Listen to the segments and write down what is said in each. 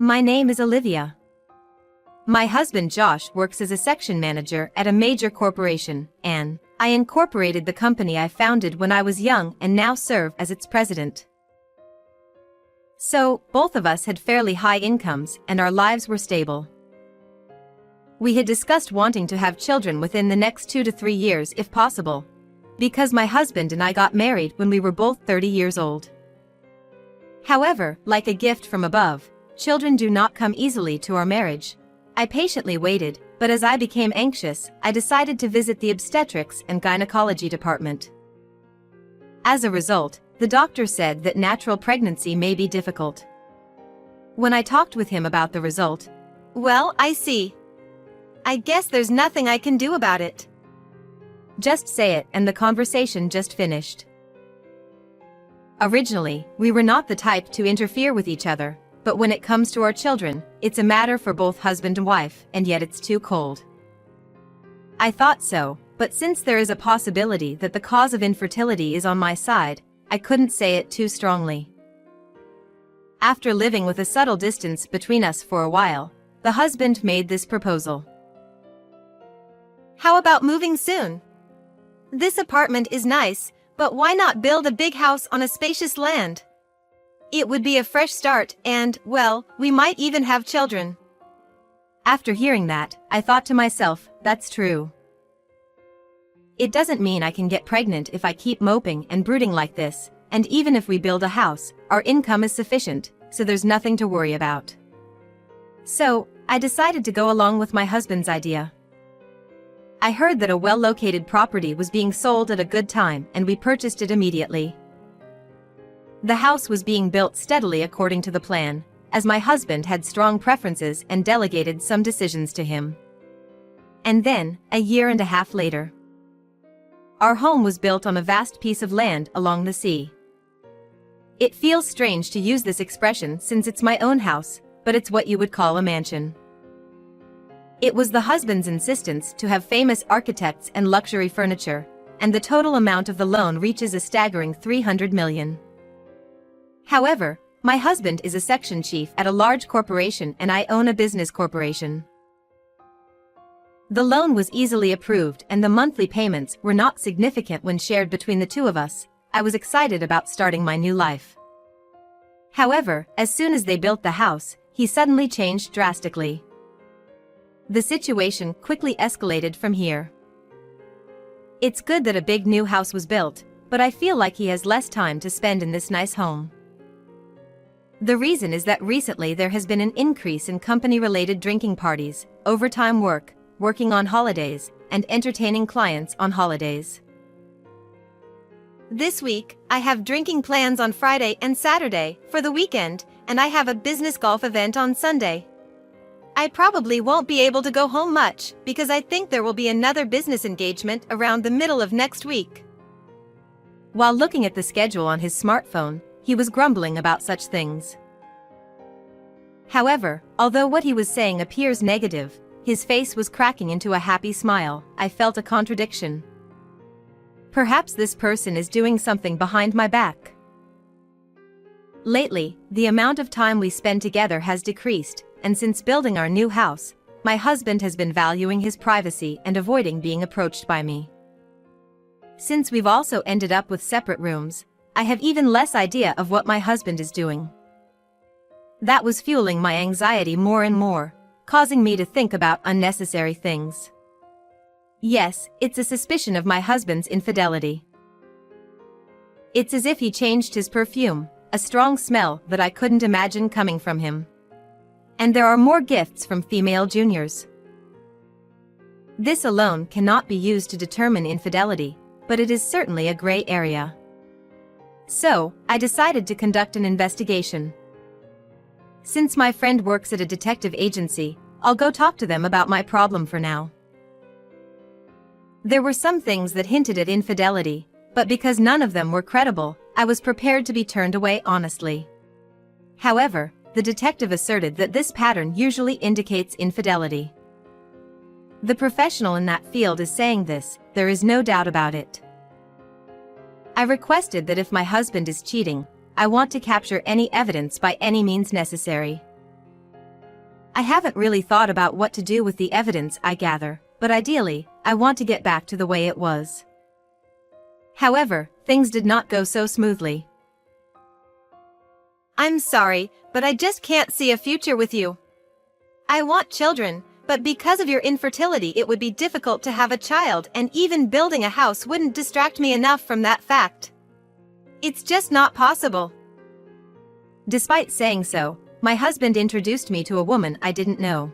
My name is Olivia. My husband Josh works as a section manager at a major corporation, and I incorporated the company I founded when I was young and now serve as its president. So, both of us had fairly high incomes and our lives were stable. We had discussed wanting to have children within the next 2 to 3 years if possible, because my husband and I got married when we were both 30 years old. However, like a gift from above, children do not come easily to our marriage. I patiently waited, but as I became anxious, I decided to visit the obstetrics and gynecology department. As a result, the doctor said that natural pregnancy may be difficult. When I talked with him about the result, "Well, I see. I guess there's nothing I can do about it." Just say it, and the conversation just finished. Originally, we were not the type to interfere with each other, but when it comes to our children, it's a matter for both husband and wife, and yet it's too cold. I thought so, but since there is a possibility that the cause of infertility is on my side, I couldn't say it too strongly. After living with a subtle distance between us for a while, the husband made this proposal. "How about moving soon? This apartment is nice, but why not build a big house on a spacious land? It would be a fresh start and, well, we might even have children." After hearing that, I thought to myself, that's true. It doesn't mean I can get pregnant if I keep moping and brooding like this, and even if we build a house, our income is sufficient, so there's nothing to worry about. So, I decided to go along with my husband's idea. I heard that a well-located property was being sold at a good time and we purchased it immediately. The house was being built steadily according to the plan, as my husband had strong preferences and delegated some decisions to him. And then, a year and a half later, our home was built on a vast piece of land along the sea. It feels strange to use this expression since it's my own house, but it's what you would call a mansion. It was the husband's insistence to have famous architects and luxury furniture, and the total amount of the loan reaches a staggering $300 million. However, my husband is a section chief at a large corporation and I own a business corporation. The loan was easily approved and the monthly payments were not significant when shared between the two of us. I was excited about starting my new life. However, as soon as they built the house, he suddenly changed drastically. The situation quickly escalated from here. It's good that a big new house was built, but I feel like he has less time to spend in this nice home. The reason is that recently there has been an increase in company-related drinking parties, overtime work, working on holidays, and entertaining clients on holidays. "This week, I have drinking plans on Friday and Saturday for the weekend, and I have a business golf event on Sunday. I probably won't be able to go home much because I think there will be another business engagement around the middle of next week." While looking at the schedule on his smartphone, he was grumbling about such things. However, although what he was saying appears negative, his face was cracking into a happy smile. I felt a contradiction. Perhaps this person is doing something behind my back. Lately, the amount of time we spend together has decreased, and since building our new house, my husband has been valuing his privacy and avoiding being approached by me. Since we've also ended up with separate rooms, I have even less idea of what my husband is doing. That was fueling my anxiety more and more, causing me to think about unnecessary things. Yes, it's a suspicion of my husband's infidelity. It's as if he changed his perfume, a strong smell that I couldn't imagine coming from him. And there are more gifts from female juniors. This alone cannot be used to determine infidelity, but it is certainly a gray area. So, I decided to conduct an investigation. Since my friend works at a detective agency, I'll go talk to them about my problem for now. There were some things that hinted at infidelity, but because none of them were credible, I was prepared to be turned away honestly. However, the detective asserted that this pattern usually indicates infidelity. The professional in that field is saying this, there is no doubt about it. I requested that if my husband is cheating, I want to capture any evidence by any means necessary. I haven't really thought about what to do with the evidence I gather, but ideally, I want to get back to the way it was. However, things did not go so smoothly. I'm sorry, but I just can't see a future with you. I want children, but because of your infertility it would be difficult to have a child, and even building a house wouldn't distract me enough from that fact. It's just not possible. Despite saying so, my husband introduced me to a woman I didn't know.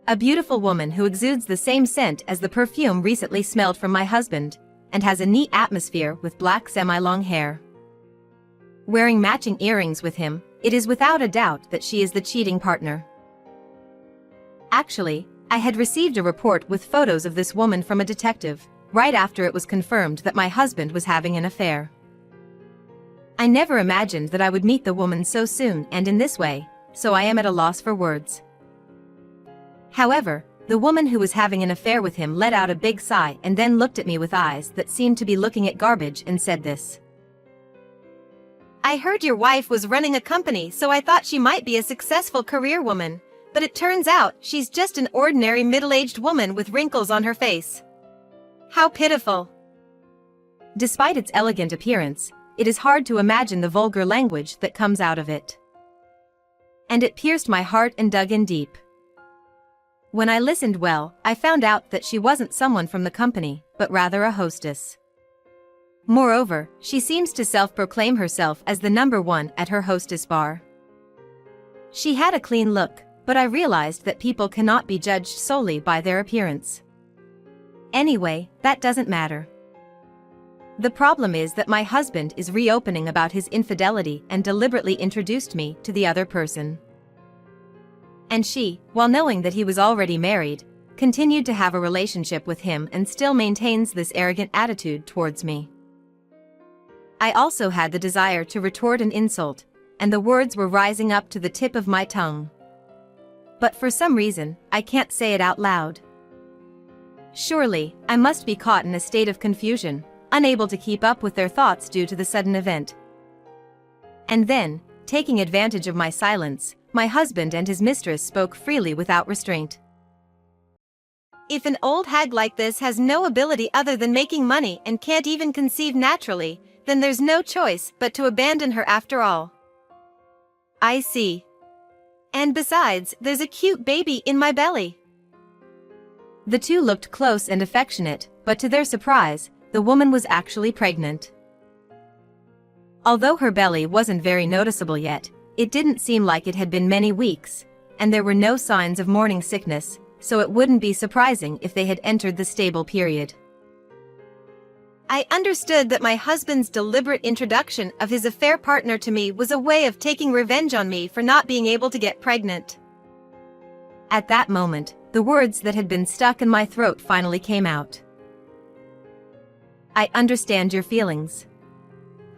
A beautiful woman who exudes the same scent as the perfume recently smelled from my husband, and has a neat atmosphere with black semi-long hair. Wearing matching earrings with him, it is without a doubt that she is the cheating partner. Actually, I had received a report with photos of this woman from a detective, right after it was confirmed that my husband was having an affair. I never imagined that I would meet the woman so soon and in this way, so I am at a loss for words. However, the woman who was having an affair with him let out a big sigh and then looked at me with eyes that seemed to be looking at garbage and said this. I heard your wife was running a company, so I thought she might be a successful career woman, but it turns out she's just an ordinary middle-aged woman with wrinkles on her face. How pitiful. Despite its elegant appearance, it is hard to imagine the vulgar language that comes out of it. And it pierced my heart and dug in deep. When I listened well, I found out that she wasn't someone from the company, but rather a hostess. Moreover, she seems to self-proclaim herself as the #1 at her hostess bar. She had a clean look, but I realized that people cannot be judged solely by their appearance. Anyway, that doesn't matter. The problem is that my husband is reopening about his infidelity and deliberately introduced me to the other person. And she, while knowing that he was already married, continued to have a relationship with him and still maintains this arrogant attitude towards me. I also had the desire to retort an insult, and the words were rising up to the tip of my tongue. But for some reason, I can't say it out loud. Surely, I must be caught in a state of confusion, unable to keep up with their thoughts due to the sudden event. And then, taking advantage of my silence, my husband and his mistress spoke freely without restraint. If an old hag like this has no ability other than making money and can't even conceive naturally, then there's no choice but to abandon her after all. I see. And besides, there's a cute baby in my belly. The two looked close and affectionate, but to their surprise, the woman was actually pregnant. Although her belly wasn't very noticeable yet, it didn't seem like it had been many weeks, and there were no signs of morning sickness, so it wouldn't be surprising if they had entered the stable period. I understood that my husband's deliberate introduction of his affair partner to me was a way of taking revenge on me for not being able to get pregnant. At that moment, the words that had been stuck in my throat finally came out. I understand your feelings.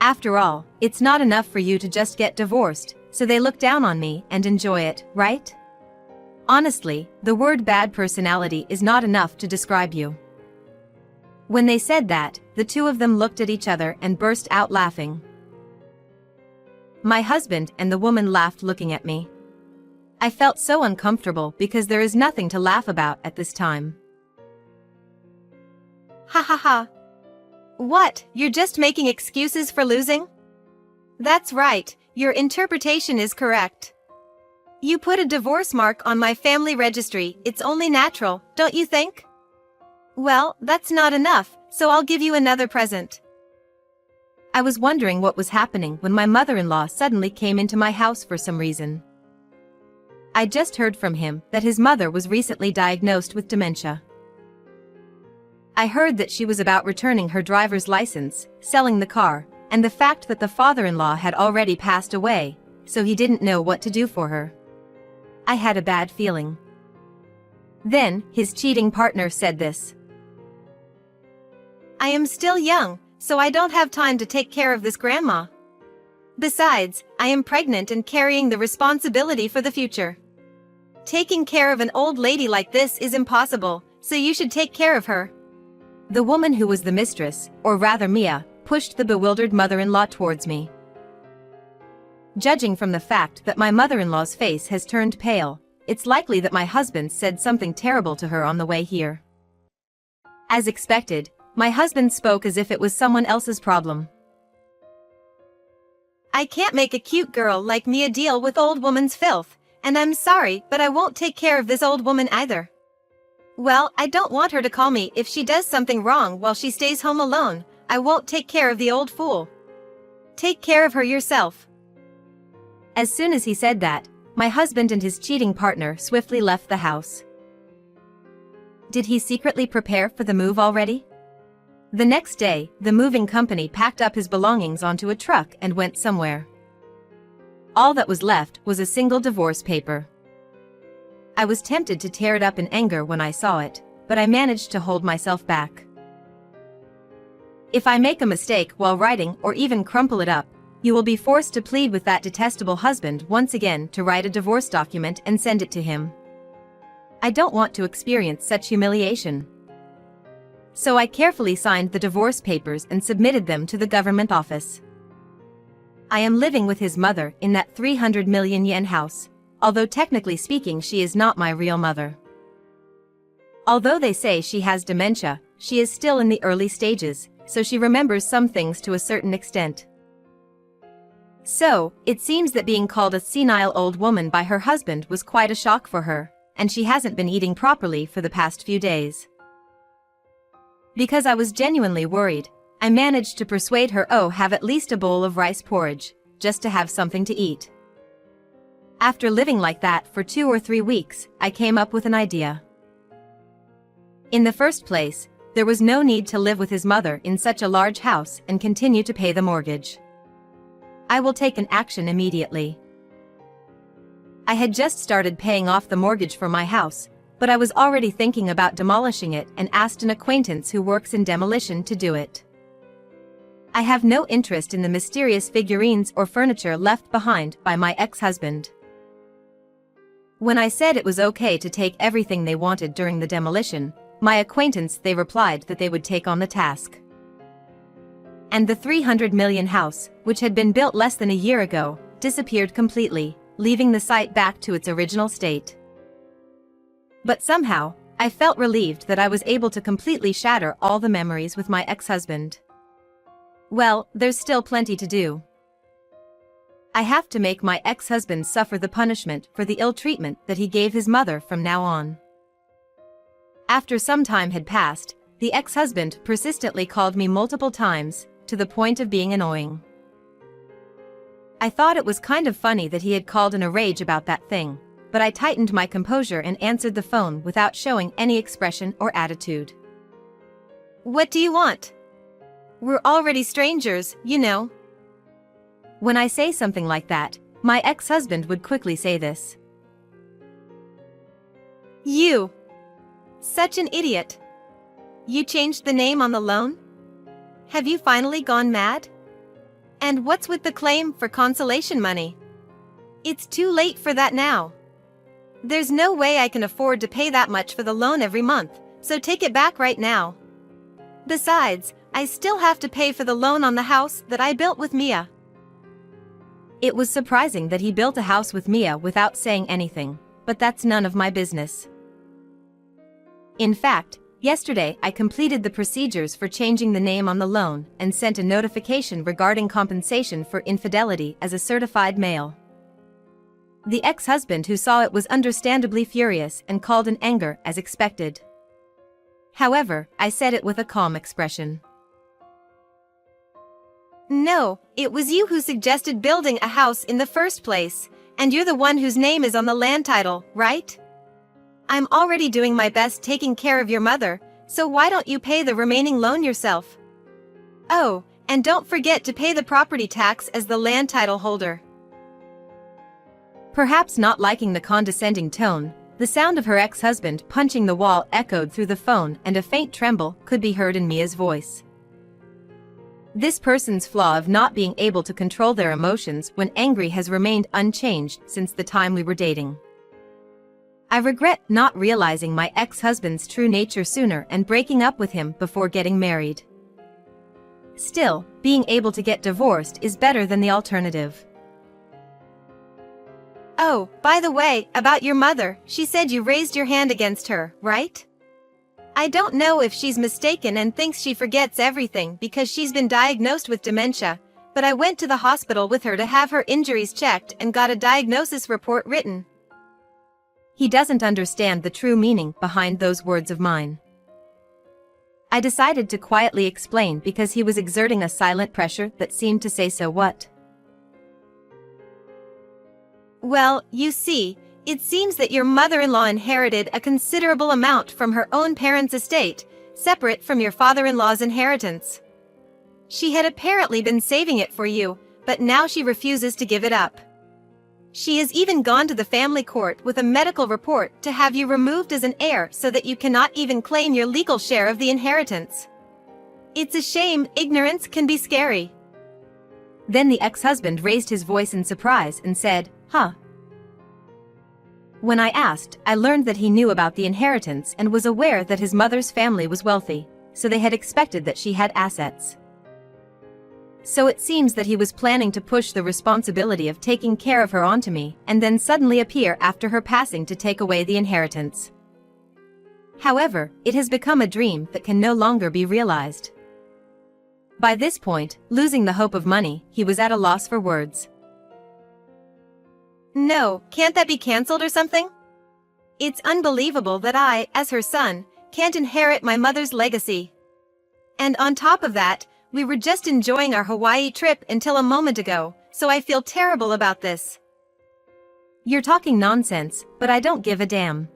After all, it's not enough for you to just get divorced, so they look down on me and enjoy it, right? Honestly, the word bad personality is not enough to describe you. When they said that, the two of them looked at each other and burst out laughing. My husband and the woman laughed looking at me. I felt so uncomfortable because there is nothing to laugh about at this time. Ha ha ha. What, you're just making excuses for losing? That's right, your interpretation is correct. You put a divorce mark on my family registry, it's only natural, don't you think? Well, that's not enough, so I'll give you another present. I was wondering what was happening when my mother-in-law suddenly came into my house for some reason. I just heard from him that his mother was recently diagnosed with dementia. I heard that she was about returning her driver's license, selling the car, and the fact that the father-in-law had already passed away, so he didn't know what to do for her. I had a bad feeling. Then, his cheating partner said this. I am still young, so I don't have time to take care of this grandma. Besides, I am pregnant and carrying the responsibility for the future. Taking care of an old lady like this is impossible, so you should take care of her. The woman who was the mistress, or rather Mia, pushed the bewildered mother-in-law towards me. Judging from the fact that my mother-in-law's face has turned pale, it's likely that my husband said something terrible to her on the way here. As expected, my husband spoke as if it was someone else's problem. I can't make a cute girl like Mia deal with old woman's filth, and I'm sorry, but I won't take care of this old woman either. Well, I don't want her to call me if she does something wrong while she stays home alone. I won't take care of the old fool. Take care of her yourself. As soon as he said that, my husband and his cheating partner swiftly left the house. Did he secretly prepare for the move already? The next day, the moving company packed up his belongings onto a truck and went somewhere. All that was left was a single divorce paper. I was tempted to tear it up in anger when I saw it, but I managed to hold myself back. If I make a mistake while writing or even crumple it up, you will be forced to plead with that detestable husband once again to write a divorce document and send it to him. I don't want to experience such humiliation. So I carefully signed the divorce papers and submitted them to the government office. I am living with his mother in that 300 million yen house, although technically speaking she is not my real mother. Although they say she has dementia, she is still in the early stages, so she remembers some things to a certain extent. So, it seems that being called a senile old woman by her husband was quite a shock for her, and she hasn't been eating properly for the past few days. Because I was genuinely worried, I managed to persuade her to have at least a bowl of rice porridge, just to have something to eat. After living like that for 2 or 3 weeks, I came up with an idea. In the first place, there was no need to live with his mother in such a large house and continue to pay the mortgage. I will take an action immediately. I had just started paying off the mortgage for my house, but I was already thinking about demolishing it and asked an acquaintance who works in demolition to do it. I have no interest in the mysterious figurines or furniture left behind by my ex-husband. When I said it was okay to take everything they wanted during the demolition, my acquaintance they replied that they would take on the task. And the 300 million house, which had been built less than a year ago, disappeared completely, leaving the site back to its original state. But somehow, I felt relieved that I was able to completely shatter all the memories with my ex-husband. Well, there's still plenty to do. I have to make my ex-husband suffer the punishment for the ill treatment that he gave his mother from now on. After some time had passed, the ex-husband persistently called me multiple times, to the point of being annoying. I thought it was kind of funny that he had called in a rage about that thing, but I tightened my composure and answered the phone without showing any expression or attitude. What do you want? We're already strangers, you know. When I say something like that, my ex-husband would quickly say this. You. Such an idiot. You changed the name on the loan? Have you finally gone mad? And what's with the claim for consolation money? It's too late for that now. There's no way I can afford to pay that much for the loan every month, so take it back right now. Besides, I still have to pay for the loan on the house that I built with Mia. It was surprising that he built a house with Mia without saying anything, but that's none of my business. In fact, yesterday I completed the procedures for changing the name on the loan and sent a notification regarding compensation for infidelity as a certified mail. The ex-husband who saw it was understandably furious and called in anger as expected. However, I said it with a calm expression. No, it was you who suggested building a house in the first place, and you're the one whose name is on the land title, right? I'm already doing my best taking care of your mother, so why don't you pay the remaining loan yourself? Oh, and don't forget to pay the property tax as the land title holder. Perhaps not liking the condescending tone, the sound of her ex-husband punching the wall echoed through the phone and a faint tremble could be heard in Mia's voice. This person's flaw of not being able to control their emotions when angry has remained unchanged since the time we were dating. I regret not realizing my ex-husband's true nature sooner and breaking up with him before getting married. Still, being able to get divorced is better than the alternative. Oh, by the way, about your mother, she said you raised your hand against her, right? I don't know if she's mistaken and thinks she forgets everything because she's been diagnosed with dementia, but I went to the hospital with her to have her injuries checked and got a diagnosis report written. He doesn't understand the true meaning behind those words of mine. I decided to quietly explain because he was exerting a silent pressure that seemed to say so what. Well, you see, it seems that your mother-in-law inherited a considerable amount from her own parents' estate, separate from your father-in-law's inheritance. She had apparently been saving it for you, but now she refuses to give it up. She has even gone to the family court with a medical report to have you removed as an heir so that you cannot even claim your legal share of the inheritance. It's a shame, ignorance can be scary. Then the ex-husband raised his voice in surprise and said, "Huh?" When I asked, I learned that he knew about the inheritance and was aware that his mother's family was wealthy, so they had expected that she had assets. So it seems that he was planning to push the responsibility of taking care of her onto me and then suddenly appear after her passing to take away the inheritance. However, it has become a dream that can no longer be realized. By this point, losing the hope of money, he was at a loss for words. No, can't that be cancelled or something? It's unbelievable that I, as her son, can't inherit my mother's legacy. And on top of that, we were just enjoying our Hawaii trip until a moment ago, so I feel terrible about this. You're talking nonsense, but I don't give a damn.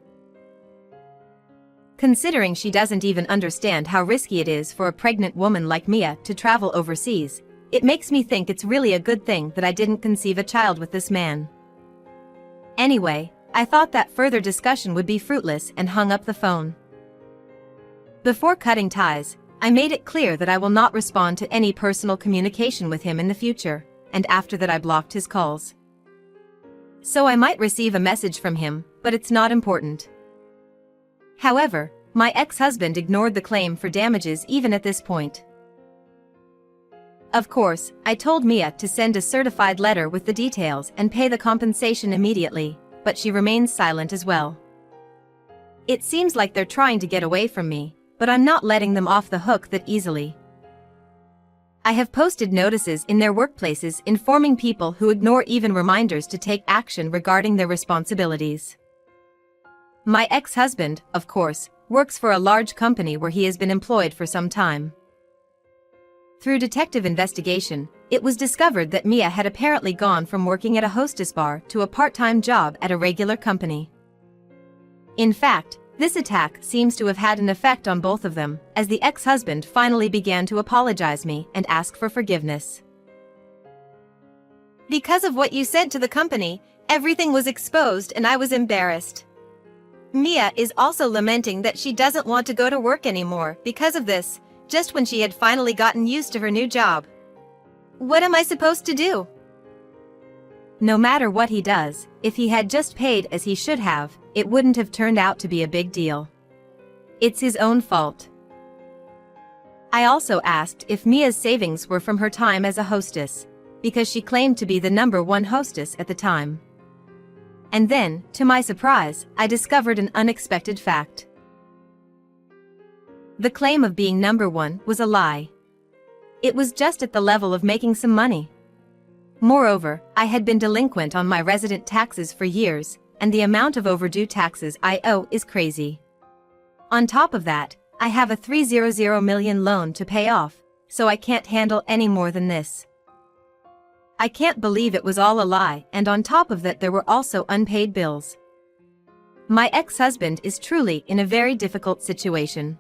Considering she doesn't even understand how risky it is for a pregnant woman like Mia to travel overseas, it makes me think it's really a good thing that I didn't conceive a child with this man. Anyway, I thought that further discussion would be fruitless and hung up the phone. Before cutting ties, I made it clear that I will not respond to any personal communication with him in the future, and after that I blocked his calls. So I might receive a message from him, but it's not important. However, my ex-husband ignored the claim for damages even at this point. Of course, I told Mia to send a certified letter with the details and pay the compensation immediately, but she remains silent as well. It seems like they're trying to get away from me, but I'm not letting them off the hook that easily. I have posted notices in their workplaces informing people who ignore even reminders to take action regarding their responsibilities. My ex-husband, of course, works for a large company where he has been employed for some time. Through detective investigation, it was discovered that Mia had apparently gone from working at a hostess bar to a part-time job at a regular company. In fact, this attack seems to have had an effect on both of them, as the ex-husband finally began to apologize me and ask for forgiveness. Because of what you said to the company, everything was exposed and I was embarrassed. Mia is also lamenting that she doesn't want to go to work anymore because of this, just when she had finally gotten used to her new job. What am I supposed to do? No matter what he does, if he had just paid as he should have, it wouldn't have turned out to be a big deal. It's his own fault. I also asked if Mia's savings were from her time as a hostess, because she claimed to be the #1 hostess at the time. And then, to my surprise, I discovered an unexpected fact. The claim of being #1 was a lie. It was just at the level of making some money. Moreover, I had been delinquent on my resident taxes for years, and the amount of overdue taxes I owe is crazy. On top of that, I have a $300 million loan to pay off, so I can't handle any more than this. I can't believe it was all a lie, and on top of that there were also unpaid bills. My ex-husband is truly in a very difficult situation.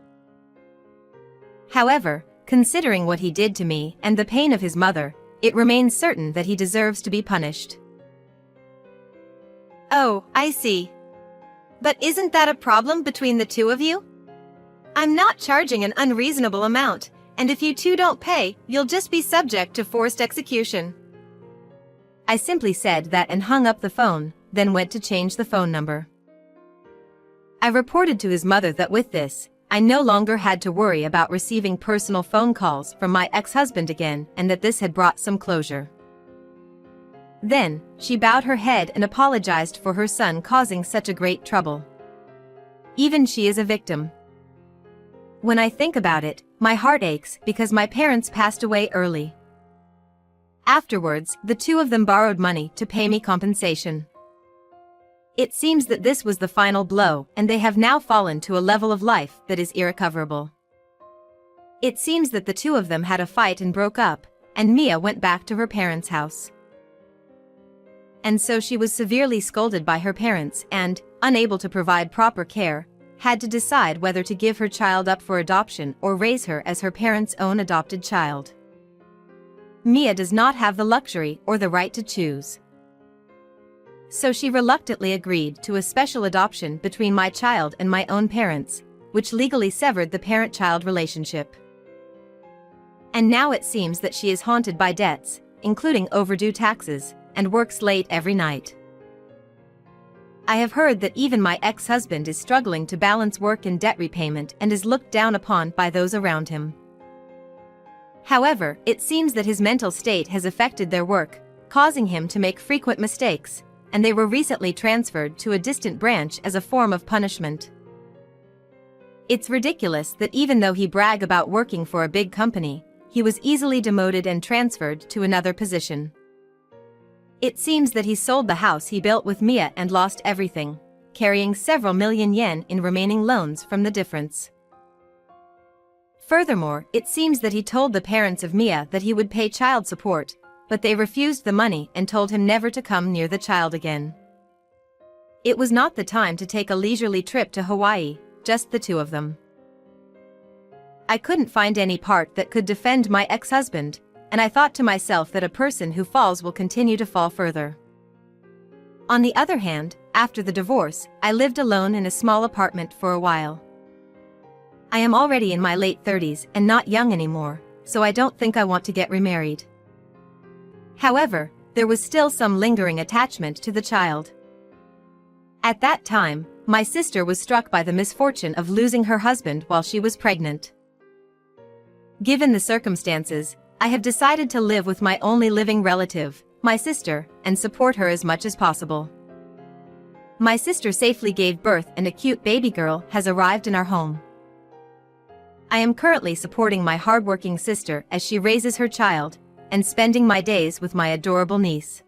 However, considering what he did to me and the pain of his mother, it remains certain that he deserves to be punished. Oh, I see. But isn't that a problem between the two of you? I'm not charging an unreasonable amount, and if you two don't pay, you'll just be subject to forced execution. I simply said that and hung up the phone, then went to change the phone number. I reported to his mother that with this, I no longer had to worry about receiving personal phone calls from my ex-husband again and that this had brought some closure. Then, she bowed her head and apologized for her son causing such a great trouble. Even she is a victim. When I think about it, my heart aches because my parents passed away early. Afterwards, the two of them borrowed money to pay me compensation. It seems that this was the final blow, and they have now fallen to a level of life that is irrecoverable. It seems that the two of them had a fight and broke up, and Mia went back to her parents' house. And so she was severely scolded by her parents and, unable to provide proper care, had to decide whether to give her child up for adoption or raise her as her parents' own adopted child. Mia does not have the luxury or the right to choose. So she reluctantly agreed to a special adoption between my child and my own parents, which legally severed the parent-child relationship. And now it seems that she is haunted by debts, including overdue taxes, and works late every night. I have heard that even my ex-husband is struggling to balance work and debt repayment and is looked down upon by those around him. However, it seems that his mental state has affected their work, causing him to make frequent mistakes, and they were recently transferred to a distant branch as a form of punishment. It's ridiculous that even though he bragged about working for a big company, he was easily demoted and transferred to another position. It seems that he sold the house he built with Mia and lost everything, carrying several million yen in remaining loans from the difference. Furthermore, it seems that he told the parents of Mia that he would pay child support, but they refused the money and told him never to come near the child again. It was not the time to take a leisurely trip to Hawaii, just the two of them. I couldn't find any part that could defend my ex-husband, and I thought to myself that a person who falls will continue to fall further. On the other hand, after the divorce, I lived alone in a small apartment for a while. I am already in my late 30s and not young anymore, so I don't think I want to get remarried. However, there was still some lingering attachment to the child. At that time, my sister was struck by the misfortune of losing her husband while she was pregnant. Given the circumstances, I have decided to live with my only living relative, my sister, and support her as much as possible. My sister safely gave birth and a cute baby girl has arrived in our home. I am currently supporting my hardworking sister as she raises her child, and spending my days with my adorable niece.